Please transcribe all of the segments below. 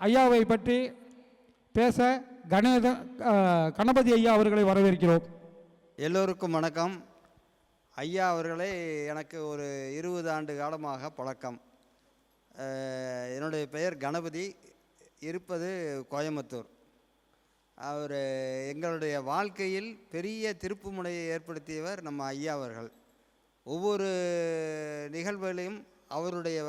ஐயாவை பற்றி பேச கணபதி ஐயா அவர்களை வரவேற்கிறோம். எல்லோருக்கும் வணக்கம். ஐயா அவர்களே எனக்கு ஒரு 20 ஆண்டு காலமாக பழக்கம். என்னுடைய பெயர் கணபதி, இருப்பது கோயம்புத்தூர். அவர் எங்களுடைய வாழ்க்கையில் பெரிய திருப்புமுனையை ஏற்படுத்தியவர் நம்ம ஐயா அவர்கள். ஒவ்வொரு நிகழ்வுகளையும் அவருடைய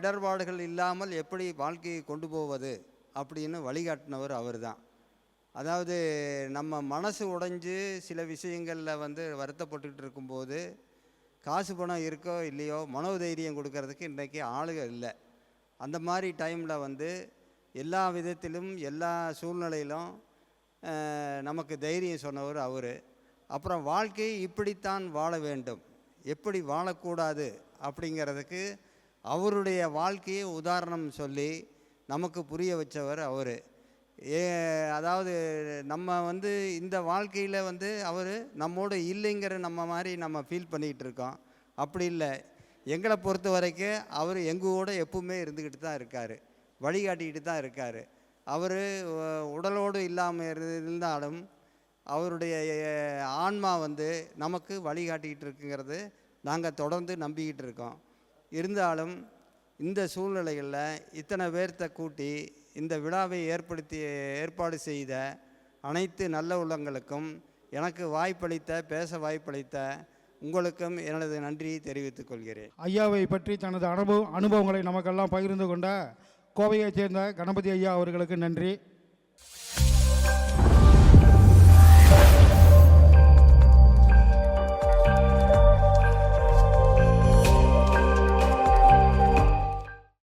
இடர்பாடுகள் இல்லாமல் எப்படி வாழ்க்கையை கொண்டு போவது அப்படின்னு வழிகாட்டினவர் அவர் தான். அதாவது நம்ம மனசு உடைஞ்சு சில விஷயங்களில் வருத்தப்பட்டுக்கிட்டு இருக்கும்போது காசு பணம் இருக்கோ இல்லையோ மனோதைரியம் கொடுக்கறதுக்கு இன்றைக்கி ஆளுகள் இல்லை. அந்த மாதிரி டைமில் எல்லா விதத்திலும் எல்லா சூழ்நிலையிலும் நமக்கு தைரியம் சொன்னவர் அவர். அப்புறம் வாழ்க்கையை இப்படித்தான் வாழ வேண்டும், எப்படி வாழக்கூடாது அப்படிங்கிறதுக்கு அவருடைய வாழ்க்கையை உதாரணம் சொல்லி நமக்கு புரிய வச்சவர் அவர். அதாவது நம்ம இந்த வாழ்க்கையில் அவர் நம்மோடு இல்லைங்கிற நம்ம ஃபீல் பண்ணிகிட்டு இருக்கோம். அப்படி இல்லை, எங்களை பொறுத்த வரைக்கும் அவர் எங்கூட எப்பவுமே இருந்துக்கிட்டு தான் இருக்கார், வழிகாட்டிக்கிட்டு தான் இருக்கார். அவர் உடலோடு இல்லாமல் இருந்தாலும் அவருடைய ஆன்மா நமக்கு வழிகாட்டிக்கிட்டு இருக்குங்கிறது நாங்கள் தொடர்ந்து நம்பிக்கிட்டு இருக்கோம். இருந்தாலும் இந்த சூழ்நிலைகளில் இத்தனை பேர்த்த கூட்டி இந்த விழாவை ஏற்பாடு செய்த அனைத்து நல்ல உள்ளங்களுக்கும், எனக்கு பேச வாய்ப்பளித்த உங்களுக்கும் எனது நன்றியை தெரிவித்துக் கொள்கிறேன். ஐயாவை பற்றி தனது அனுபவங்களை நமக்கெல்லாம் பகிர்ந்து கொண்ட கோவையைச் சேர்ந்த கணபதி ஐயா அவர்களுக்கு நன்றி.